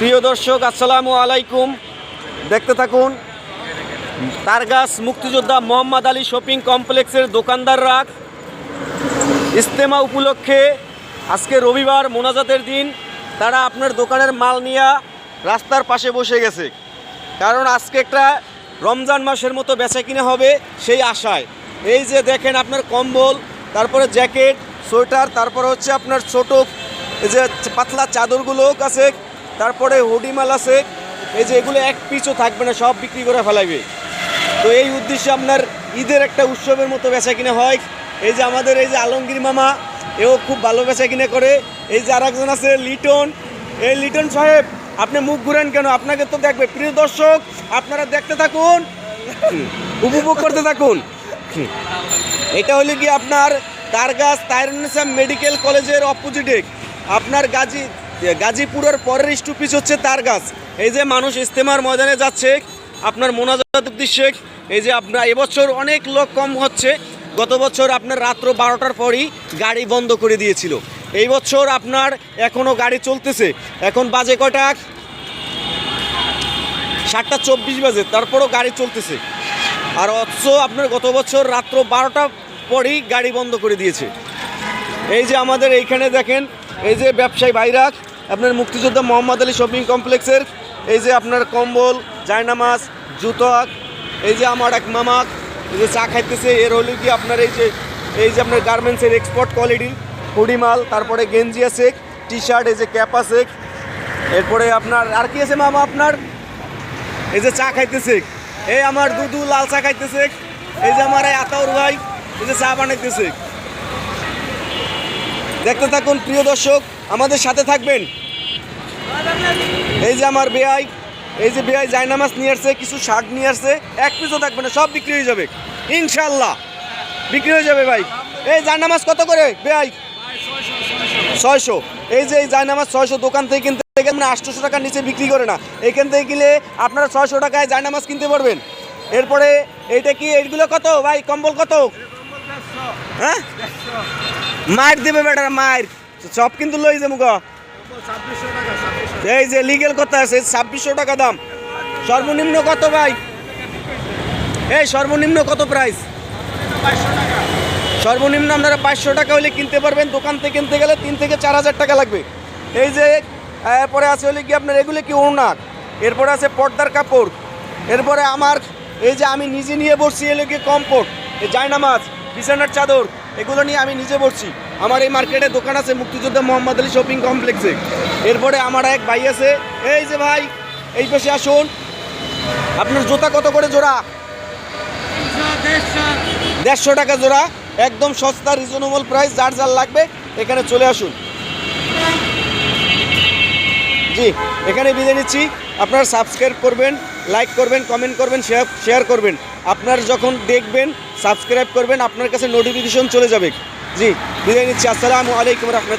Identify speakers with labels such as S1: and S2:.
S1: প্রিয় দর্শক আসসালামু আলাইকুম। দেখতে থাকুন তারগাছ মুক্তিযোদ্ধা মোহাম্মদ আলী শপিং কমপ্লেক্সের দোকানদাররা ইজতেমা উপলক্ষে আজকে রবিবার মোনাজাতের দিন তারা আপনার দোকানের মাল নিয়ে রাস্তার পাশে বসে গেছে, কারণ আজকে একটা রমজান মাসের মতো বেচা কিনা হবে সেই আশায়। এই যে দেখেন আপনার কম্বল, তারপরে জ্যাকেট, সোয়েটার, তারপরে হচ্ছে আপনার ছোট এই যে পাতলা চাদরগুলো আছে, তারপরে হুডি মাল আছে। এই যে এগুলো এক পিছও থাকবে না, সব বিক্রি করে ফেলাইবে। তো এই উদ্দেশ্যে আপনার ঈদের একটা উৎসবের মতো বেচা কিনা হয়। এই যে আমাদের এই যে আলমগীর মামা, এও খুব ভালো বেচা কিনা করে। এই যে আরেকজন আছে লিটন, এই লিটন সাহেব আপনি মুখ ঘুরেন কেন? আপনাকে তো দেখবে। প্রিয় দর্শক আপনারা দেখতে থাকুন, উপভোগ করতে থাকুন। এটা হলো কি আপনার তারগাছ তাইরুন্নেসা মেডিকেল কলেজের অপোজিটে, আপনার গাজীপুরের পরের স্টপিস হচ্ছে তারগাছ। এই যে মানুষ ইজতেমার ময়দানে যাচ্ছে আপনার মোনাজাত উদ্দেশ্যে। এই যে আপনার এবছর অনেক লোক কম হচ্ছে। গত বছর আপনার রাত্র 12টার পরই গাড়ি বন্ধ করে দিয়েছিল। এই বছর আপনার এখনও গাড়ি চলতেছে। এখন বাজে কয়টা? 7:24 বাজে, তারপরও গাড়ি চলতেছে। আর অথচ আপনার গত বছর রাত্র 12টা পরই গাড়ি বন্ধ করে দিয়েছে। এই যে আমাদের এইখানে দেখেন, এই যে ব্যবসায়ী ভাইরা আপনার মুক্তিযোদ্ধা মোহাম্মদ আলী শপিং কমপ্লেক্সের এই যে আপনার কম্বল, জায়নামাজ, জুতো, এই যে আমার এক মামা এই যে চা খাইতেছে। এর হলো কি আপনার এই যে আপনার গার্মেন্টসের এক্সপোর্ট কোয়ালিটি হুডি মাল, তারপরে গেঞ্জি আছে, টি শার্ট, এই যে ক্যাপ আছে। এরপরে আপনার আর কি আছে মামা? আপনার এই যে চা খাইতেছে, এই আমার দুধু লাল চা খাইতেছে। এই যে আমার এই আতাউর ভাই এই যে চা বানাইতেছে। দেখতে থাকুন প্রিয় দর্শক, আমাদের সাথে থাকবেন। এই যে আমার বেআই, এই যে বেআই জায়নামাজ নিয়ে আসছে, কিছু শার্ট নিয়ে আসছে, এক পিসও থাকবে না, সব বিক্রি হয়ে যাবে ইনশাল্লাহ, বিক্রি হয়ে যাবে ভাই। এই জায়নামাজ কত করে বেআই? 600। এই যে এই জায়নামাজ 600, দোকান থেকে কিনতে গেলে 800 টাকার নিচে বিক্রি করে না। এখান থেকে গেলে আপনারা 600 টাকায় জায়নামাজ কিনতে পারবেন। এরপরে এইটা কি, এইগুলো কত ভাই? কম্বল কত? হ্যাঁ, মায়ের দেবে বেটার, মায়ের সব কিন্তু লই যে মুখ। এই যে লিগেল কথা আছে, 2600 টাকা দাম। সর্বনিম্ন কত ভাই? এই সর্বনিম্ন কত প্রাইস? সর্বনিম্ন আপনারা 500 টাকা হলে কিনতে পারবেন। দোকান থেকে কিনতে গেলে 3 থেকে 4000 টাকা লাগবে। এই যে এরপরে আছে হলে কি আপনার এগুলো কি ওড়না, এরপরে আছে পর্দার কাপড়, এরপরে আমার এই যে আমি নিজে নিয়ে বসছি এগুলো কি কমফোর্ট, এই জায়নামাজ, বিছানার চাদর, এগুলো নিয়ে আমি নিজে বসছি। আমার এই মার্কেটে দোকান আছে মুক্তিযোদ্ধা মোহাম্মদ আলী শপিং কমপ্লেক্সে। এরপরে আমার এক ভাই আছে, এই যে ভাই এই পাশে আসুন। আপনার জুতা কত করে জোড়া? 150 টাকা জোড়া, একদম সস্তা, রিজনেবল প্রাইস। যার যার লাগবে এখানে চলে আসুন। জি, এখানে বিদায় নিচ্ছি। আপনারা সাবস্ক্রাইব করবেন, লাইক করবেন, কমেন্ট করবেন, শেয়ার করবেন। আপনার যখন দেখবেন সাবস্ক্রাইব করবেন, আপনার কাছে নোটিফিকেশন চলে যাবে। জি, বিদায় নিচ্ছি। আসসালামু আলাইকুম রহমতুল্লাহ।